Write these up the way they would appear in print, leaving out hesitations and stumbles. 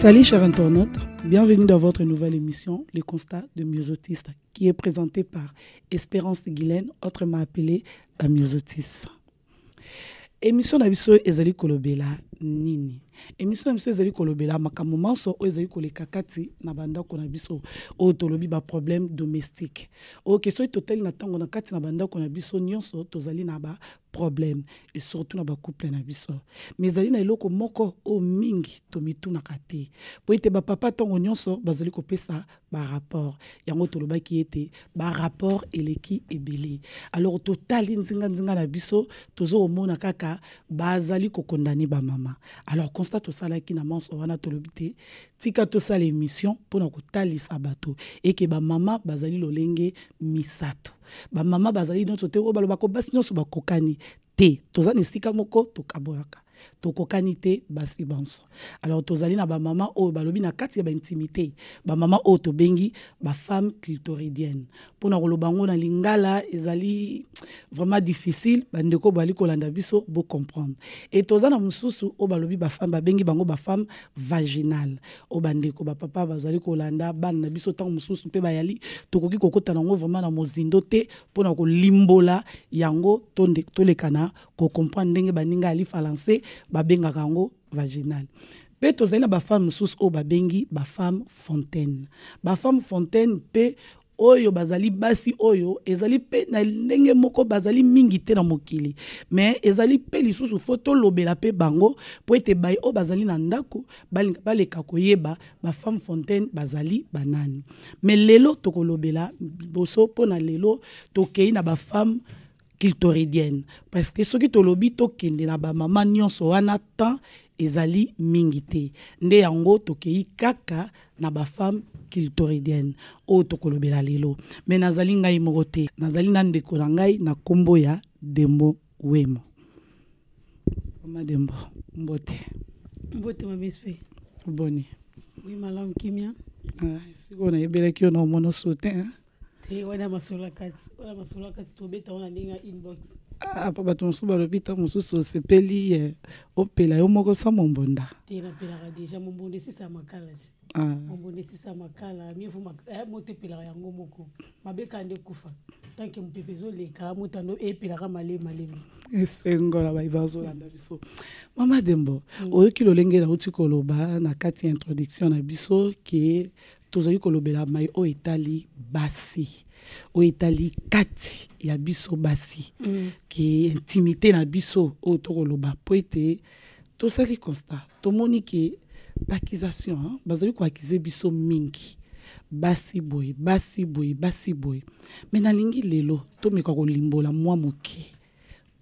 Salut chers internautes, bienvenue dans votre nouvelle émission, Le Constat de Myosotis, qui est présentée par Espérance Guylaine, autrement appelée la Myosotis. Émission d'Abisso Ezali Kolobela Nini. Émission d'Abisso Ezali Kolobela, makamouman so Ezali Kolekakati, nabanda konabiso, o tolobi ba problème domestique. O question total natango na kati nabanda konabiso nyonso tozali na ba problème et surtout na ba couple na biso. Mais zali na eloko moko o mingi tomitu na kati. Po ete ba papa tango nyonso bazali kopesa ba rapport. Yango toloba ki ete ba rapport eleki ebele. Alors total nzinga na biso tozo omona kaka bazali ko condamner ba mama. Alors constate au sala ki na manso wana tolobite tika to sala émission pour na kotalisa bato et que ba mama bazali lolenge misato. Ba mama bazali no tote o baloba ko basi nyonso bakokani te tozana esika moko tokabolaka tokokani te basi banso. Alors tozali na ba mama o balobi na kati ya ba intimité ba mama o to bengi ba femme clitoridienne pona kolobango na lingala ezali vraiment difficile bandeko bali kolanda biso bo comprendre et tozana mususu o balobi ba femme ba bengi bango ba femme vaginale o bandeko ba papa bazali kolanda ban na biso tango mususu pe bayali tokoki kokota nango vraiment na mozindo te pona ko limbola yango tonde tolekana ko comprendre ndenge baninga ali falancer babenga kango vaginal. Pe tozali na ba femme sous o babengi ba femme fontaine. Ba femme fontaine pe oyo bazali basi oyo ezali pe na ndenge moko bazali mingi te na mokili. Mais ezali pe lisusu photo lobela pe bango po ete bay o bazali na ndako baleka koyeba ba femme fontaine bazali banani. Mais lelo tokolobela boso pona lelo tokei na ba femme clitoridienne parce que ceux qui tolobi to kende na ba mama nyonso wana temps ezali mingité nde yango tokei kaka na ba femme clitoridienne o tokolobela lelo mais nazali ngai morote nazali na ndeko na ngai na kombo ya Dembo Wemo. Mama Dembo mbote mamispe boni oui malam kimia siko na yebele ki ono mono sotin wana masola kati tobeta wana ndinga inbox pa bato mosusu balobita mosusu sepeli opela yo moko sa mombonda te napelaka deja mombonda esisa makala mombonda esisa makala miefu moto epelaka yango moko mabeka nde kufa tanke mopepe ezoleka motando epelaka malemi esengola bayi bazolanda biso. Mama Dembo oyoki lolenge nauti koloba na kati ya introduction na biso ke tozali kolobela mai o etali basi o etali kati ya biso basi ki intimité na biso o tokoloba po ete tosali constat tomoni ke accusation bazali ko accuser biso mingi basi boy mais na lingi lelo tomeka kolimbola mwa moki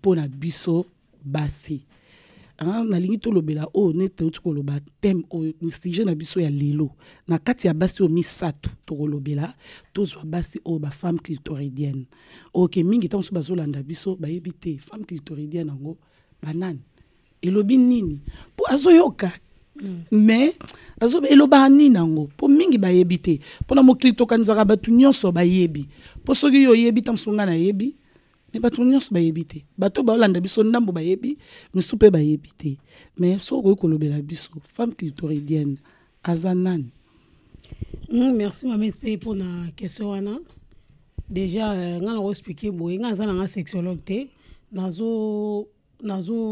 po na biso basi na lingi to lobela o nete uti koloba thème o sujet na biso ya lelo na kati ya basi o misato to lobela tozwa basi o ba femme clitoridienne OK mingi tanso bazolanda biso ba yebite femme clitoridienne ngo banane elobi nini po azoyoka mais azo eloba nini ngo po mingi ba yebite po na mo clitokanzaka batu nyonso ba yebi po soki yo yebi tanso nga na yebi mais bato nyonso bayebi te bato baolanda biso ndambo bayebi misu pe bayebi te mais soko kolobela biso femme clitoridienne aza nani? Merci maman Espé pour la question wana déjà nga na expliquer boye nga za na sexologue te nazo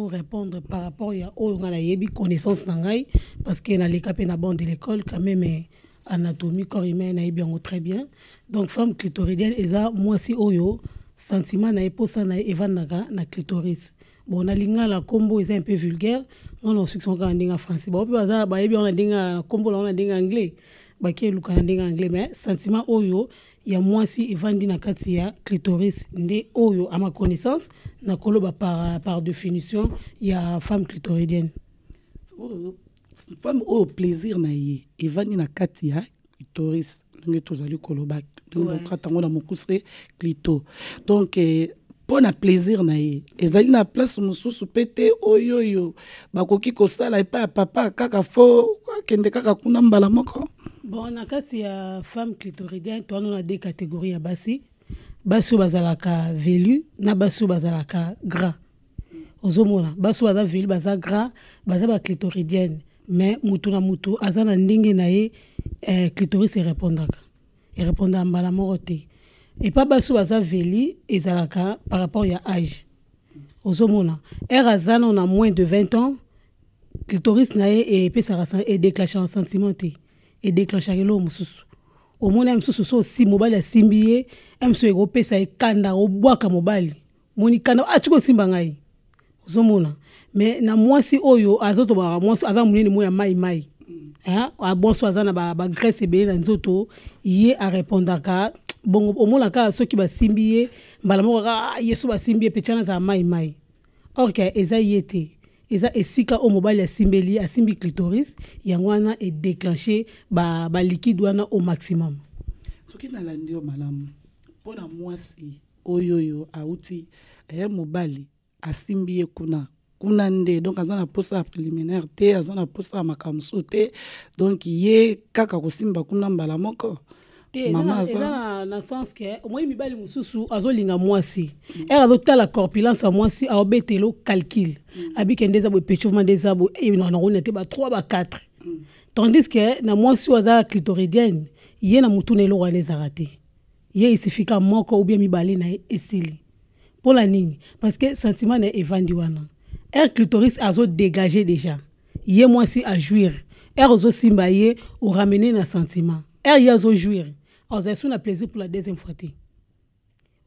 répondre par rapport ya o nga na yebi connaissance na ngai parce que na lekapé na bande de l'école quand même anatomie corps humain na yebi ngo très bien donc femme clitoridienne eza moi si oyo sentiment na eposa na evanaka na clitoris bon na lingala combo est un peu vulgaire on a section ka ndinga français ba opi ba yebi on a ndinga combo la on a ndinga anglais ba ke luka na ndinga anglais mais sentiment oyo ya moi si evandi na kati ya clitoris nde oyo à ma connaissance na koloba par définition ya femme clitoridienne femme au plaisir na ye evandi na kati ya clitoris nge tozali koloba donc atango na mokuse clito donc pour na plaisir na ye ezali na place mosusu pete oyoyo bakoki kosala epa papa kaka fo kende kaka kuna mbala moko bon na kati ya femme clitoridienne to on a deux catégories ya basi bazalaka velu na basi bazalaka gras ozomona basi baza velu baza gras baza ba clitoridienne mais mutu na mutu azana ndenge na ye clitoris répondaka et répondre mbala moko te et pas basu baza veli ezalaka par rapport ya âge ozomona azana on a moins de 20 ans clitoris na ye et pesaka et déclencher un sentiment te et déclencher lo mususu au mona mususu so si mobali asimbi ye emso ego pesa e kanda obwaka mobali moni kanda atiko simba ngai ozomona mais na mwasi oyo azoto ba mwasi aza munene moya mai hein abonso azana ba graisse ebele na nzoto ye a répondaka bongo omona ka soki basimbi ye mbala moko ka yesu basimbi ye petana za mai or que eza yete eza esika o mobali asimbeli asimbi clitoris yango wana e déclencher ba liquide wana au maximum soki na landio malamu pona mwasi oyoyo auti mobali asimbi ye kuna nde donc azana posa préliminaire te azana posa makamso te donc ye kaka kosimba kuna mbala moko mama eza na sens que moi mibali mususu azolinga mwasi azotala corpulence mwasi aobetelo calcul abike ndeza bo péchement des abo et non on était ba 3 ba 4 tandis que na mwasi waza clitoridienne ye na mutunelo wana ezarate ye isifika moko ou bien mibali na esili pour la nini parce que sentiment na evandi wana clitoris azo dégager déjà ye mwasi a jouir azo simba ye ou ramener na sentiment ye azo jouir azo na plaisir pour la deuxième fois te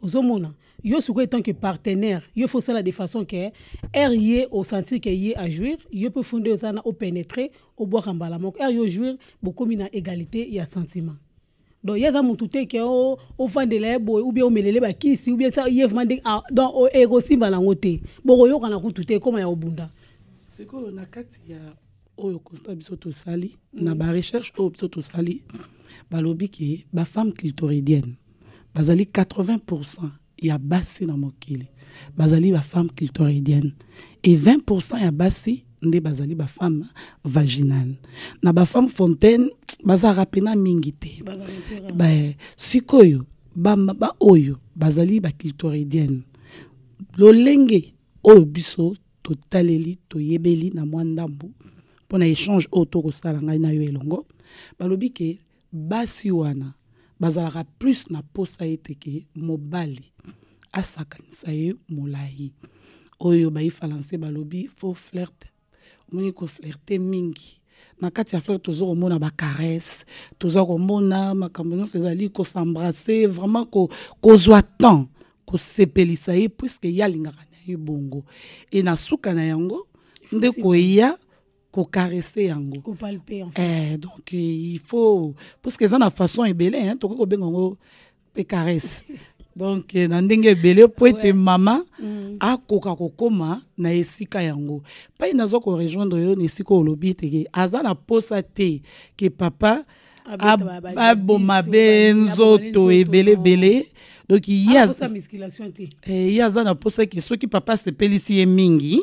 ozomona yo suko étant que partenaire yo faut ça de façon que ye au sentir que ye a jouir yo peut fonder osana au pénétrer au boire mbala moko yo jouir beaucoup mina égalité il y a sentiment donc il y a ça mututé que au vandela boy ou bien au melele ba kisi ou bien ça y vraiment donc au ego simba na ngote boko yo kana kututé comme ya obunda siko na kati ya oyo constat biso to sali na ba recherche oyo biso to sali balobi ke ba femme clitoridienne bazali 80% ya basi na mokili bazali ba femme clitoridienne et 20% ya basi nde bazali ba femme vaginale na ba femme fontaine baza rapena mingi te ba sikoyo ba oyo bazali ba clitoridienne lolenge oyo biso totaleli toyebeli na mwandambu pona échange auto kosala ngai na yo elongo balobi ke basi wana bazalaka plus na posa ete ke mobali asakanisa ye molai oyo baifalancé balobi faux flirt moni ko flirter mingi na kati ya fleur tozo komona ba caresse tozo komona makambo nyonso ezali ko s'embrasser vraiment ko zwa temps ko sepelisa ye puisque yalingaka na ye bongo et na suka na yango nde ko ya ko caresser yango ko palper en fait donc il faut parce que ça na façon ebele hein to ko bengo pe caresse donc na ndenge ebele po ete mama akoka kokoma na esika yango pa inazo ko rejoindre yo nesika olobi te aza na posa te ke papa aboma benzo to ebele donc il y a sa musculation te il y a za na posa ke soki papa se pelisi ye mingi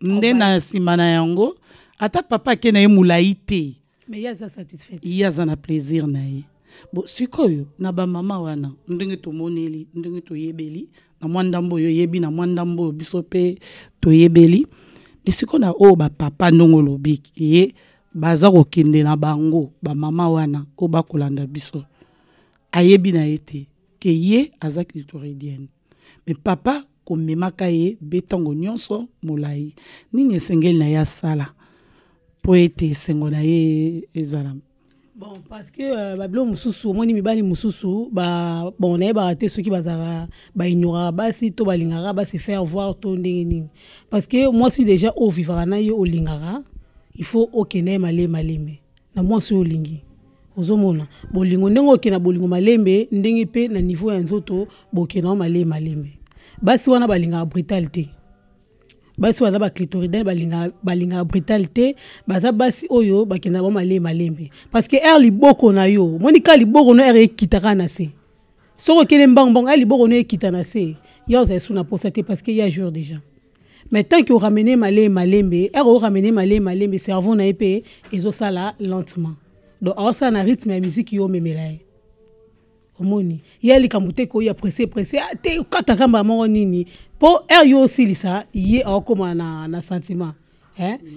nde na simana yango ata papa ke na ye mulai te mais ya za satisfait ya za na plaisir na ye bo sikoyo na ba mama wana ndenge to moneli ndenge to yebeli na mwandambo yo yebi na mwandambo biso pe to yebeli mais siko na o ba papa ndongo lobiki ye baza ko kende na bango ba mama wana o ba kolanda biso ayebi na ete ke ye aza clitoridienne mais papa ko memaka ye betango nyonso molai nini esengeli na ya sala poete sengo na ye ezala bon parce que bablo mususu moni mibali mususu ba bon na ba raté ceux qui bazara ba ignora ba si to balingara ba se faire voir to ndeni parce que moi si déjà au vivra na yo olingara il faut okene malembe na moi si olingi ozomona bolingo ndengo okena bolingo malembe ndenge pe na niveau ya nzoto bokena malembe basi wana balingara brutalité basi wana ba clitoridienne balinga brutalité baza basi oyo bakena ba malembe parce que liboko na yo monika liboko no ekitaka na se soko kele mbangmbang liboko no ekita na se yo za suna posate parce que ya jour déjà mais tant que ramener malembe ramener malembe cerveau na epé ezo sala lentement donc ça na rythme ya musique yo memelaye omoni yeli kamute ko ya pressé te kata kamba mo nini po yo aussi lisa ye akoma na sentiment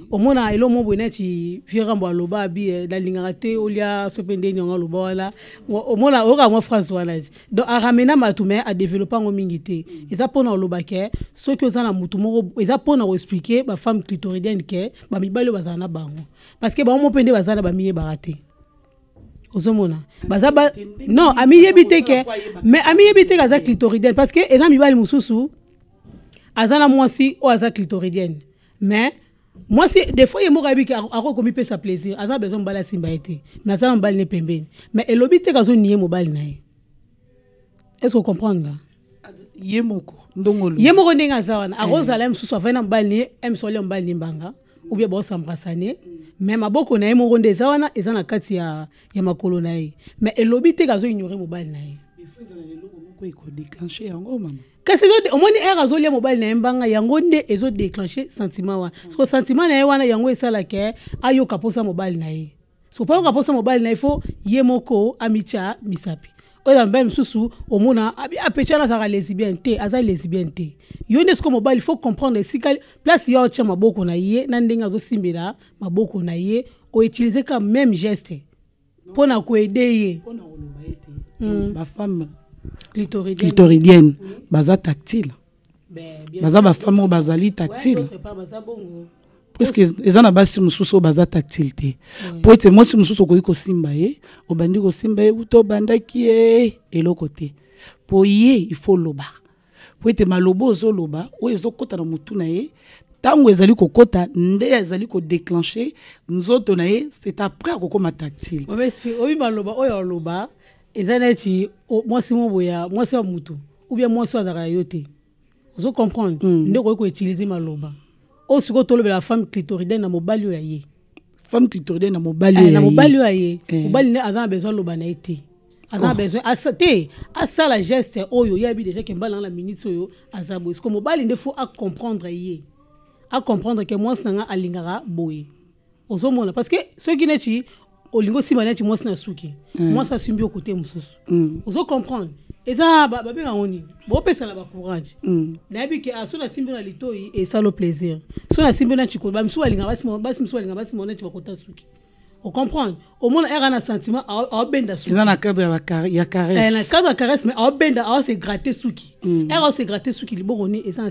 Au moins elo mo boneti virambo loba bi la lingate olia sopende nyonga loba wala au moins oka mo France wala donc a ramena matume a développer ngo mingité eza pona loba ke ceux que za na mutu moko eza pona expliquer ba femme clitoridienne ke ba mibalo bazana bango parce que ba mo pende bazana ba miye barate ozomona bazaba non ami yebite ke mais ami yebite kaza clitoridienne parce que eza mibali mususu azana mwasi o aza clitoridienne mais moi si des fois il m'a dit qu'il commis peut sa plaisir azana besoin bala simba été mais azana mbali ne pembeni mais elobite kazo nié mobile nae est-ce que vous comprenez là yemoko ndongolo yemoko ndenga zawana arozala msusu avena mbali ni msole mbali mbanga ou bien bo sambrasane mais maboko na yemoko ndeza wana ezana kati ya makolo nae mais elobite kazo ignorer mobile nae il faut ça le logo moko iko déclencher yango mama kasi au moins er azolia mobile na mbanga yango nde ezo déclencher sentiment wa parce que sentiment na wana yango esala ke ayo kaposa mobile na ye so pa kaposa mobile na ifo yemoko amicha misapi oya mbem susu omona apecha na saka lesbienne te aza lesbienne te yo ne sko mobile il faut comprendre si place ya ocha maboko na ye na ndenga zo simbela maboko na ye o utiliser comme même geste pona ko aider ye pona oloba ete ba femme clitoridienne baza tactile baza ba femme bazali tactile parce que eza na basi mususu baza tactile te po ete moi si mususu ko iko simba ye obandi ko simba ye uto bandaki e eloko te po ye il faut loba po ete malobo zo loba o ezo kota na mutu na ye tango ezali ko kota nde ezali ko déclencher nzoto na ye c'est après ko koma tactile obi maloba oyo loba ezaneti mwasi moboya mwasi wa mutu ou bien mwasi wa zaka yote ozo comprendre ndeko ko utiliser maloba o siko tolo la femme clitoridienne na mobali ya ye femme clitoridienne na mobali ya ye na mobali ya ye mobali ne azana besoin loba na ete azana besoin asate asala geste oyo yabi déjà que mbala na minute oyo azabo est-ce que mobali ne faut à comprendre ye à comprendre que moi sanga alingara boye ozo mona parce que ceux qui neti olingo simaneti moi na suki moi ça simbi au côté mususu ozo comprendre eza babenga ngoni bo pesa na ba courage na bi ke asona simbi na litoi et ça le plaisir so na simbi na chiko ba msu alinga basi msu alinga basi moneti bakota suki on comprendre au moins era na sentiment a benda suki eza na cadre ya caresse na cadre ya caresse mais a benda a se gratter suki era se gratter suki liboko ni eza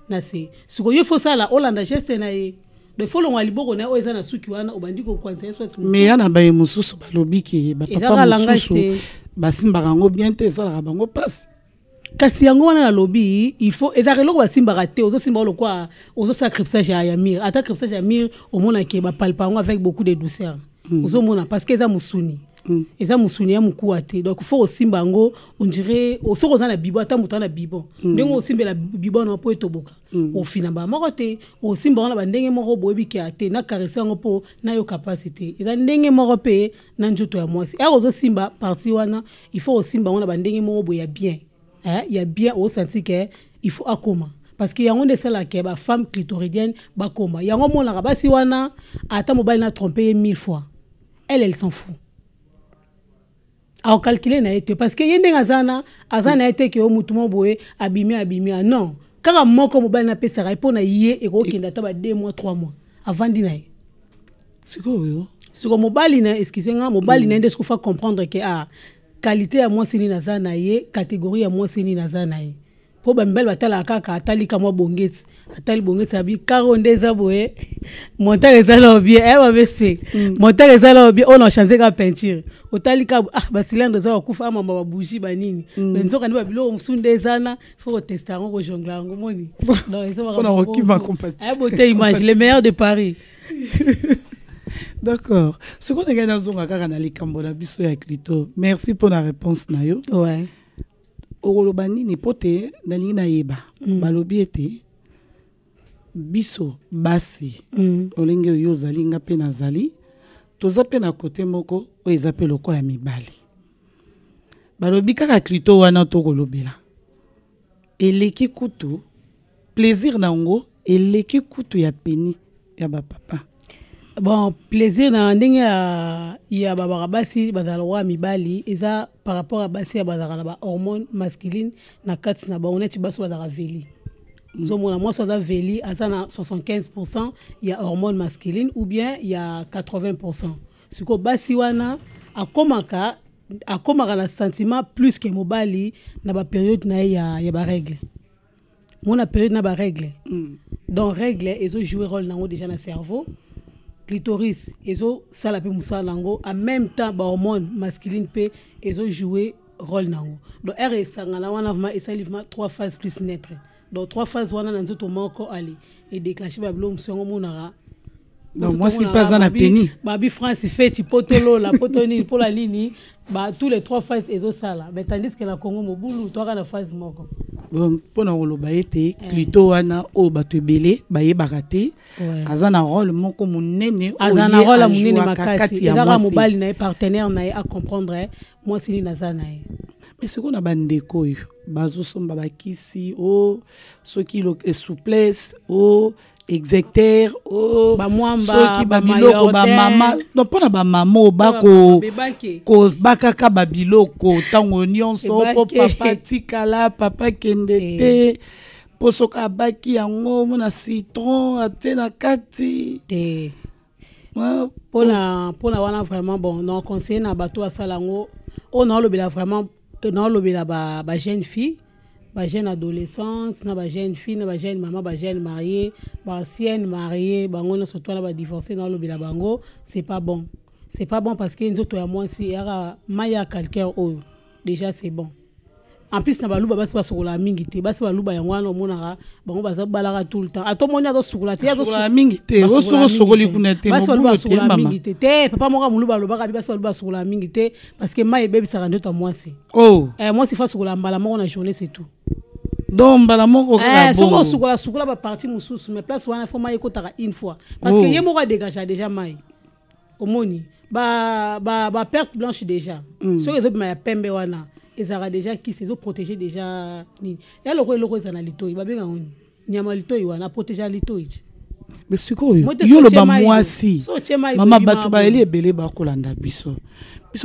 na se siko yo faut ça la Hollande geste na ye de folo ngwa liboko na o eza na suki wana obandi ko kwanza eso tu mais yana ba mususu balobi ke ba papa mususu basimbaka ngo bien te esalaka bango pasi kasi yango wana na lobi il faut ezaka eloko basimbaka te ozosimba lokwa ozosala crepsage ya mire ata crepsage ya mire omona ke bapalpa yango avec beaucoup de douceur ozomona parce que eza musuni ya mukuwa te donc faut osimba yango on dirait osoko oza na bibo ata moto na bibo ndenge osimbela bibo na po etoboka ofina ba moko te osimba wana bandenge moko boyebi ke ate na caresse yango po na yo capacité eza ndenge moko pe na njoto ya mwasi ozosimba parti wana il faut osimba wana bandenge moko boya bien ya bien au senti que il faut akoma parce que yango de celle que ba femme clitoridienne ba koma yango mona basi wana ata mobile na trompé 1000 fois elle s'en fout a calculer na été parce que yende azana été que mutu mo boye abimi non kaka moko mobile na pesa ra pona yé e ko kenda ta ba 2 mois 3 mois avant dina siko mobile na excusez-moi mobile na ndesco fa comprendre que qualité ya moi sini nazana ye catégorie ya moi sini nazana ye po ba mbel batala kaka atali kama bongeti atali bongeti abi karonde za boye monteur ezala bien ba bespe monteur ezala bien on a changé ka peinture otali ka ba cylindre za kufa mama ba bougie ba nini benzo kandi ba bilo msunde ezana faut tester ngo jongla ngo moni non ezaba on a qui va compatible beauté image les meilleurs de Paris. D'accord. Ce qu'on a gagné dans un likambo na biso ya clito. Merci pour la réponse na yo. Ouais. Orolobani ni pote na lina yeba. Balobi ete biso basi. Olenge yo zali nga pe na zali. Toza pe na côté moko o ezape loko ya mibali. Balobi kaka clito wana to kolobela. Eleki kutu plaisir na ngo eleki kutu ya peni ya ba papa. Bon, plaisir na ndenge ya babaka basi bazalwa mibali eza par rapport à basi ya bazaka na ba hormone masculine na kati na ba oneti baso bazaka veli. zomona moi soit veli azana 75%, il y a hormone masculine ou bien il y a 80%. Siko basi wana akomaka la sentiment plus que mobali na ba période na ya ba règle. Mona période na ba règle. Donc règle ezo jouer rôle nango déjà na cerveau. Clitoris ezo sala pe musala nango en même temps ba hormone masculine pe ezo jouer rôle nango. Donc R sangala wana vraiment esalivement 3 phases plus naître. Donc 3 phases wana na nzoto moko ali et déclencher ba blom songo monara. Donc moi c'est pas un péni. Babi France fait tipotolo la potoni pour la ligne ba tous les 3 phases ezo sala. Mais tandis que la Congo mobulu to na phase moko. Bon pour na loba ete clito wana o bato belé baye barate azana rôle moko munene azana rôle munene makasi ezaka mobali na partenaire na a comprendre moi sini nazana. Mais ce qu'on a bandeko yo bazo somba bakisi o soki lo souplesse o exécuteur o soki babiloko ba mama non pona ba mama bako ko bakaka babiloko tango nyonso po papa tikala papa kendete posoka baki yango mona citron atena kati te pona wana vraiment bon non conseil na bato asalango on a lobela vraiment non lobela ba jeune fille ba jeune adolescente na ba jeune fille na ba jeune maman ba jeune mariée ba ancienne mariée bango na surtout na ba divorcé na lobela bango c'est pas bon parce que nzoto ya moi si era maya calcaire o déjà c'est bon en plus na baluba basi basokola mingi te basi baluba yango wana omonaka bango baza balaka tout le temps atomoni azo sokola te azo sokola mingi te oso sokoli kuna te basi baluba sokola mingi te papa moka muluba lobaka basi baluba sokola mingi te parce que mai bebisaka ndoto moi si moi si fa sokola mbala moko na journée c'est tout donc mbala moko ka bon sokola ba partie mususu mais place wana faut mai ekotaka une fois parce que yemo ka dégager déjà mai omoni ba perte blanche déjà so que ma ya pembe wana ezara déjà qui se protéger déjà ni ya loko ezana litoi babenga ngoni nyama litoi wana protéger litoi mais siko yo lo ba mwasi mama bato ba eli ebele ba kolanda biso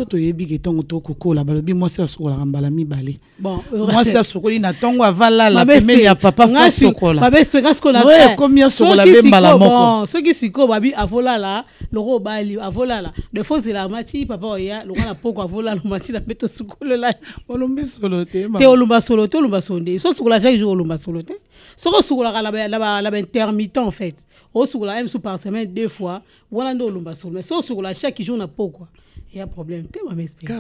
to yebi ke tongo to kokola balobi mwasi asokola mbala mibale bon mwasi asokoli na tongo avala la pemeli ya papa fa sokola ba expliquer ce qu'on a fait combien sokola be mbala moko bon ce qui siko babi avola la loko bali avola la de fois c'est la mati papa oya loko na poko avola la mati na beto sokola la olombi solote te olumba sonde so sokola chaque jour olumba solote so ko sokola la intermittent en fait o sokola même sous par semaine 2 fois wala ndo olumba solo mais so sokola chaque jour na poko il y a problème te ma m'explique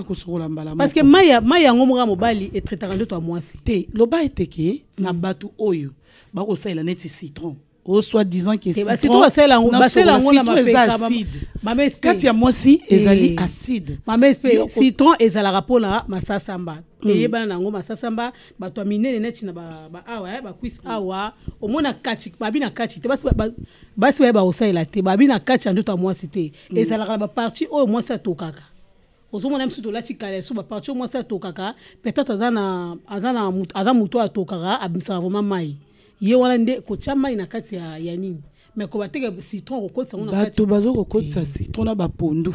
parce que maya ngomonga mobali et traitera de toi moi si te loba eteke na batu oyo ba ko saila neti citron au soit disant que c'est citron ba saila ngo na mapeka ma m'explique kati ya moi si ezali acide ma m'explique citron ezala rapona masasamba eyeba nango masasamba bato minene neti na ba awa ba quiz awa omona kati babi na kati te basi ba osaila te babi na kati ndo to moi cité ezala ba partie o moi ça tokaka ozomona msuto lati kale so ba partie o moi ça tokaka peut-être azana muto atokaka abimsa vraiment mai ye wana nde ko chama ina kati ya nini mais ko bateka citron ko kotsa ngona kati bato bazo ko kotsa citron na ba pondu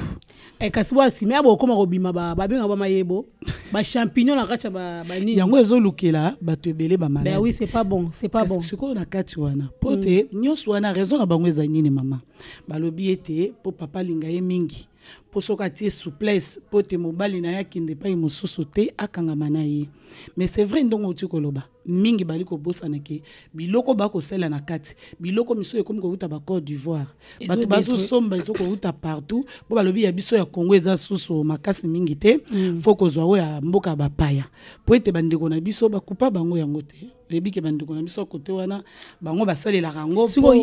kasi basi mais abo koma ko bima ba benga ba mayebo ba champignon na kati ba nini yango ezolukela bato ebele ba malade ben oui c'est pas bon ce ko na kati wana pote nyos wana raison na bango eza nini mama balobi ete po papa linga ye mingi po soka tie souplesse pote mobali na yakinde pa imosusu te akangama na ye mais c'est vrai ndongo uti koloba mingi bali ko bosana ke biloko ba ko sela na kati biloko miso ekomi ko uta ba Côte d'Ivoire bato bazo somba ezoko uta partout bo balobi ya biso ya Congo eza susu makasi mingi te faut ko zwa ya mboka ba paya po ete bandeko na biso ba kupa bango yango te rebike bandeko na biso kote wana bango basalela rango po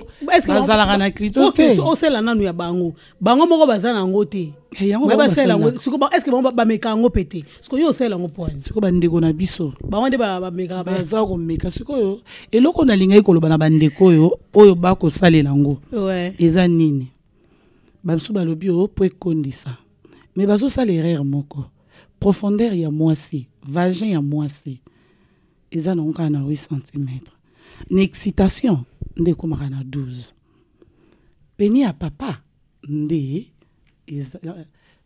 bazala na clito OK so osela nanu ya bango moko bazana ngo te yango ba basela ngo siko est-ce que ba meka ngo pété siko yo osela ngo point siko bandeko na biso bango nde ba meka ba za ko meka siko yo eloko na linga ikoloba na bandeko yo oyo ba ko salela ngo eza nini bamsu balobi o po ekondisa mais bazo sala erreur moko profondeur ya mwasi vagin ya mwasi eza na nka na 8 cm ni excitation nde komaka na 12 peni ya papa nde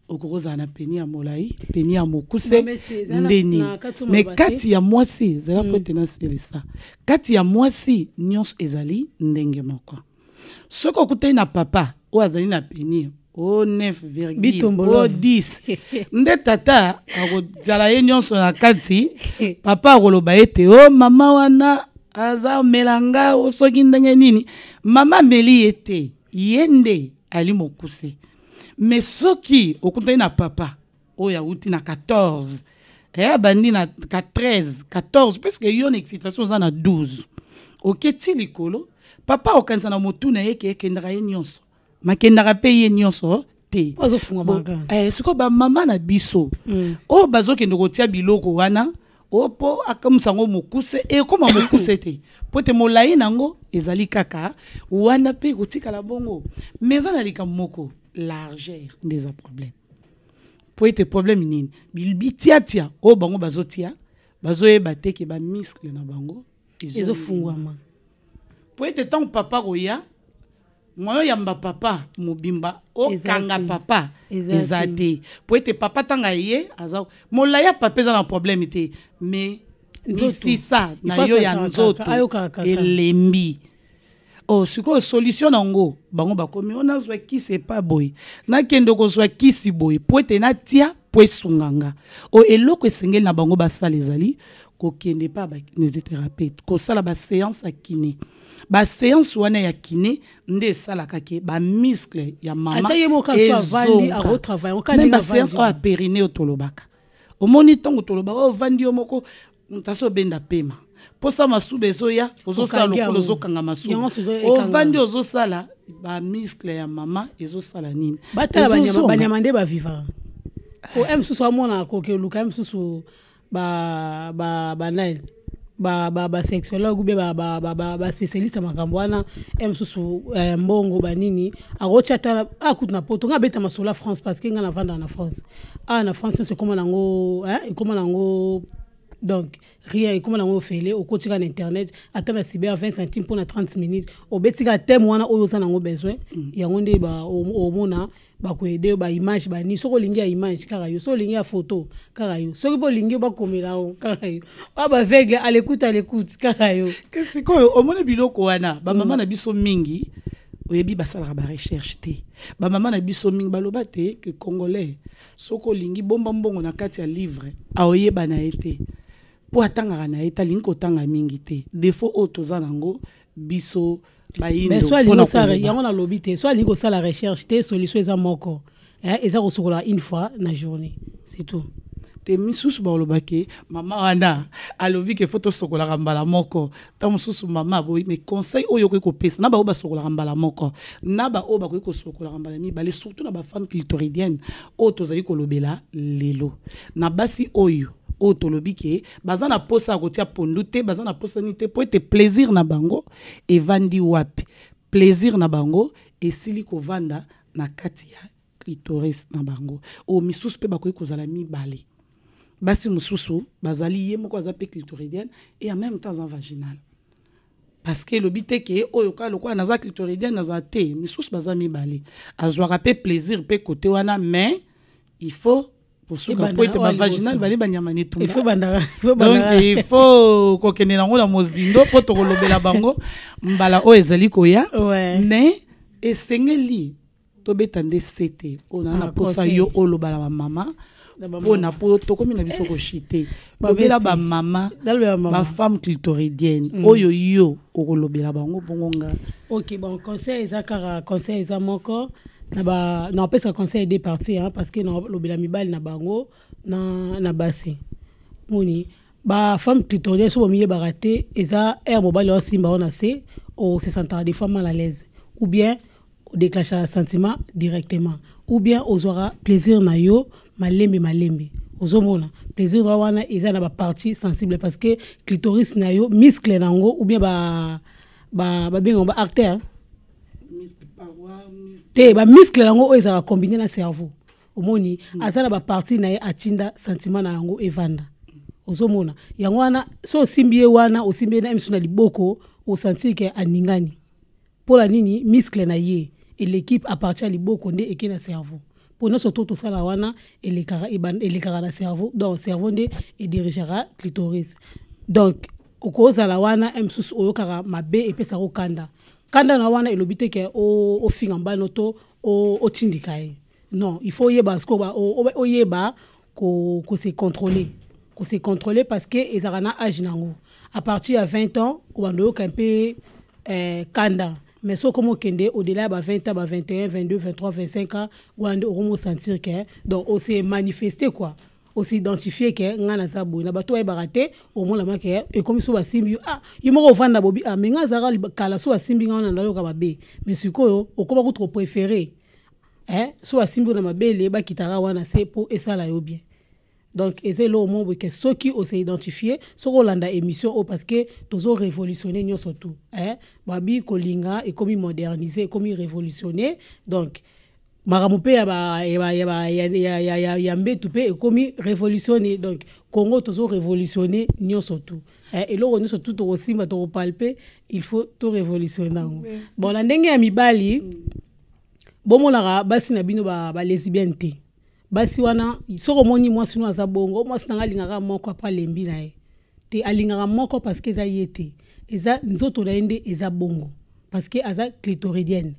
okoroza na peni ya molai peni ya mokuse ndeni mais kati ya mwasi ezala po tena selesa kati ya mwasi nyonso ezali ndenge moko soko okutani na papa o azali na peni o 9,10 nde tata akozala ye nyonso na kati papa akoloba ete o mama wana aza melanga osoki ndenge nini mama meli ete yende ali mokuse mais soki okutani na papa oya uti na 14 bandi na 13 14 parce que yo na excitation za na 12 oketi likolo papa okanisa na motu na ye ke kendaka ye nyonso makendaka pe ye nyonso te siko ba mama na biso o bazokende kotia biloko wana opo akamusango mokuse ekoma mokuse te pote molai nango ezali kaka wana pe kotikala bongo mais na likambo moko largeur des problèmes pour être problème nini bilbitiatia o bango bazotia bazoyeba te ke ba muscle na bango ezofungwama pour être tant papa roya moyo yamba papa mobimba o kanga papa ezate pour être papa tanga ye aza molaya papa za na problème te mais d'ici ça na yo ya nzoto elembi oh siko solution nango bango bakomi ona zwa kisi pas boy na kendo ko zwa kisi boy pour être na tia pour sunganga o eloko esengeli na bango basala ezali ko kende pa ba kinésithérapeute ko sala ba séance a kiné ba séance wana ya kiné nde sala kake ba muscle ya mama vandi a retravailler même ba séance a périnée otolobaka o moni tongo tolobaka o vandi moko mutaso benda pema posa masube zoya ozosala lokolo zokanga masube o vandi ozosala ba muscle ya mama ezosala nini batala banyama nde ba vivant o emsusu amona ko ke luka emsusu ba nine ba sexologue be ba spécialiste makambo wana emsusu mbongo banini arochata akutna poto nga beta masola France parce que nga na vanda na France na France c'est comment nango comment nango donc rien comme nango fele au kotika na internet atana cyber 20 centimes pour na 30 minutes au betika thème wana oyo sana ngo besoin yango nde ba o mona ba ko aider ba image ba ni soko lingi ya image kaka yo soko lingi ya photo kaka yo soko bo lingi ba komela o kaka yo ba vegle à l'écoute kaka yo qu'est-ce que o mona biloko wana ba mama na biso mingi oyebi basala ba recherche te ba mama na biso mingi baloba te que congolais soko lingi bomba mbongo na kati ya livre a oyeba na été po atanga na eta linko tanga mingi te défaut otoza nango biso mais soit lingo sala yango na lobby te soit lingo sala recherche te solution eza moko eza kosokola une fois na journée c'est tout te misusu ba olobake mama wana alobi ke photo sokola rambala moko ta mususu mama boy mais conseil oyo ko pesa na ba oba sokola rambala moko na ba oba ko sokola rambala mi balé surtout na ba femme clitoridienne o tozali ko lobela lelo na basi oyo otolobike bazana posa kotia pondute bazana posa nité pour être plaisir na bango et vandi wapi plaisir na bango et sili ko vanda na kati ya clitoris na bango o misusu pe bakoyi kozala mibale basi mususu bazali ye moko azape clitoridienne et en même temps en vaginal parce que lobite ke oyo ka lokwa naza clitoridienne naza te misusu bazami mibale azwaka pe plaisir pe côté wana mais il faut pour ce qu'on peut être vaginal bali banyama netumba donc il faut kokene nango la mozindo po to kolobela bango mbala o ezali koya mais esengeli to betande sete ona na posa yo olobala mama bona po to komi na biso ko chité lobela ba mama ba femme clitoridienne oyo yo okolobela bango bongonga. OK, bon conseil ezakara conseil ezamoko na pesa conseil des parties parce que na lobela mibali na bango na basi moni ba femme clitoridienne so miye baraté eza mobile o simba on a se o se sentir des fois mal à l'aise ou bien au déclencher un sentiment directement ou bien aux aura plaisir na yo malembe ozomona plaisir wana eza na ba partie sensible parce que clitoris na yo muscle nango ou bien ba bengo ba artère te ba muscle nango oyo eza combiner na cerveau omoni azana ba partie na ye atinda sentiment na yango evanda ozomona yango wana so simbie wana osimbie na emsuna liboko o sentir que aningani pour la nini muscle na ye et l'équipe appartient liboko nde ekena cerveau pour nous surtout tout ça la wana et les cara na cerveau donc cerveau nde et dirigera clitoris donc au cause la wana msus oyo kara mabe et pesa ko kanda na wana elobite ke o finga mbano to o tindikae non il faut yeba parce que o yeba ko se contrôler parce que ezarana âge nango à partir de 20 ans on doit un peu kanda mais so comme kende au-delà de 20 ans 21 22 23 25 ans on va sentir que donc on s'est manifesté quoi on s'est identifié que ngana sabo na bato ba raté au moins la maké et comme so basimbi yimo vanda bobi mais ngazara kala so basimbi ngana ndalo ka babe mais sikoyo okoba ko trop préféré so basimbi na mabele ba kitara wana c'est pour esala yo bien. Donc, c'est là au moment que ceux qui ont identifié sont dans émission parce que tous ont révolutionné nous surtout. Babi kolinga et comme moderniser, comme révolutionner. Donc, maramupe ya mbetupe et comme révolutionner. Donc, Congo tous ont révolutionné nous surtout. Et là on surtout aussi ma to palper, il faut tout révolutionner. Bon, la ndenge ya mibali bomo la basi na bino ba lesbienneté. Basi wana soko moni mwasi no azabongo mwasi nanga lingaka moko apa lembi na ye te alingaka moko parce que eza yete eza nzoto na ende eza bongo parce que aza clitoridienne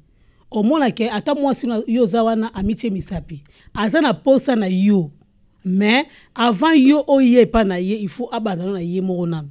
au mona ke ata mwasi no yo za wana amiche misapi aza na posa na yo mais avant yo oye pa na ye il faut abandana na ye moko nanu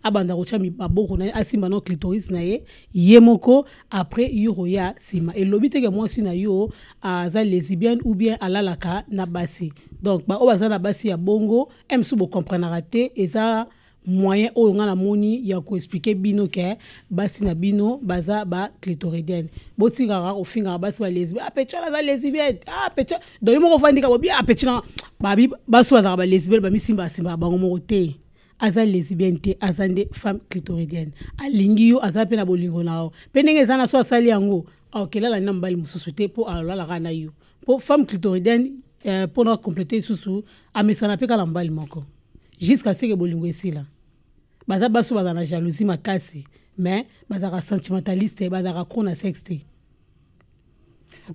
abanda ko chami baboko na asimba no clitoris na ye yemoko après yuro ya sima et lobite ke mwasi na yo aza lesbienne ou bien alalaka na basi donc ba obaza na basi ya bongo emsu bo comprendre raté eza moyen o nga na moni ya ko expliquer bino ke basi na bino baza ba clitoridienne botinga ko finga basi ba lesbienne apecha la lesbienne apecha do yimo ko fandika bo bien apecha babi basi ba lesbienne ba misimba simba bango mo te aza lesbienne azande femme clitoridienne alingi yo azape na bolingo nao penenge zana so asali yango okela la nambali mususu te po alala kana yo po femme clitoridienne pour na compléter susu amesana pe kala mbali moko jusqu'à ce que bolingo esila baza baso baza na jalousie makasi mais baza ka sentimentaliste baza ka kona sexte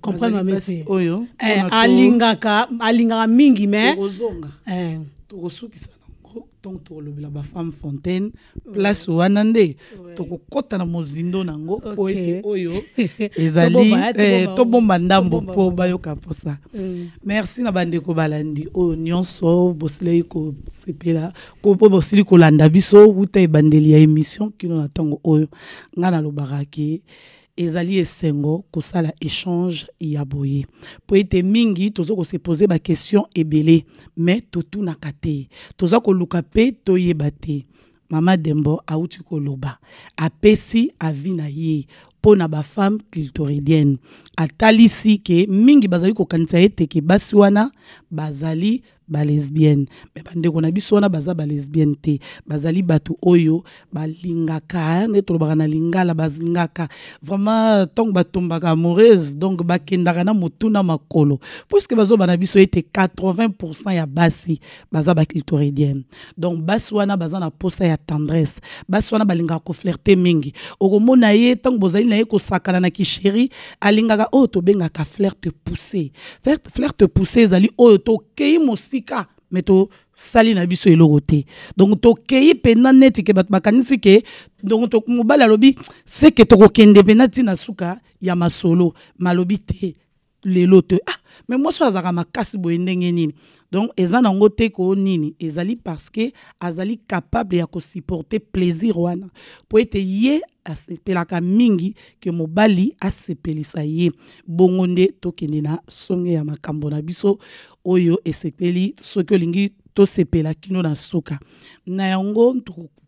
comprendre ma message oyo alingaka mingi mais to suki donc to lobela ba femme fontaine place wanande to kokota na mozindo nango po ete oyo ezali to bomba ndambo po bayoka posa. Merci na bandeko balandi oyo nyonso bosile ko sepela ko po bosili ko landa biso uta e bandeli ya émission kino na tango oyo ngana lobaraki ezali esengo kosala échange ya boye po ete mingi tozo ko se poser ba question ebele mais totu na kate toza ko luka pe toyeba te mama Dembo auti ko loba apesi avi na ye pona ba femme clitoridienne atalisi ke mingi bazali ko kanisa ete ke basi wana bazali ba lesbienne mais bandeko na biso wana baza ba lesbienne te bazali batu oyo balingaka ne tolobaka na lingala bazingaka vraiment tant batombaka amoureuse donc bakendaka na motuna makolo puisque bazo bana biso ete 80% ya basi baza ba clitoridienne donc basi wana baza na posa ya tendresse basi wana balingaka ko flirter mingi okomona ye tant bozali na ye ko sakana na kisheri alingaka o to bengaka flirte poussé zali oyo to kei mosi meto sali na biso elogote donc to kei pena neti ke bakanisi ke donc to mobala lobi c'est que to kokende penati na suka ya masolo malobi te lelo te mais moi so azaka makasi boye ndenge nini donc eza nango te ko nini ezali parce que azali capable ya ko supporter plaisir wana po ete ye asepelaka mingi ke mobali asepelisa ye bongo nde tokende na songe ya makambo na biso oyo esepeli soki olingi tosepela kino na suka na yango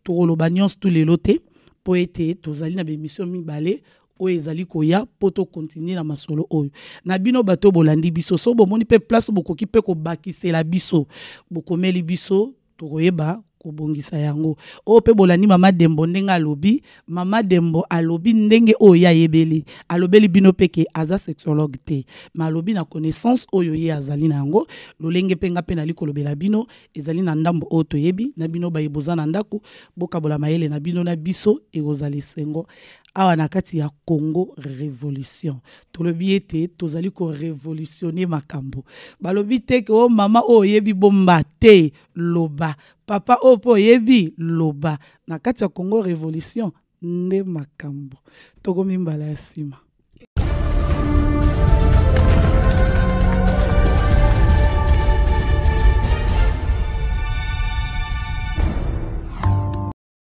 tokoloba nyonso tu lelo te po ete tozali na bemission mibale oyo ezali koya po to continuer na masolo oyo na bino bato bolandi biso so bomoni pe place bokoki pe ko bakisela biso bokomeli biso tokoyeba kobongisa yango. O pe bolani mama Dembo ndenge alobi, mama Dembo alobi ndenge oyo ayebeli, alobeli bino peke aza sexologue te, ma alobi na connaissance oyo ye azali na yango, lolenge penga pe na likolobela bino ezali na ndambo oyo toyebi na bino bayeboza na ndako bokabola mayele na bino na biso ekozali sengo awa na kati ya Congo révolution. Tolobi ete tozali ko révolutionner makambo. Balobi te ke o mama o yebi bomba te loba. Papa o po yebi loba. Na kati ya Congo révolution nde makambo. Toko mimbala ya sima.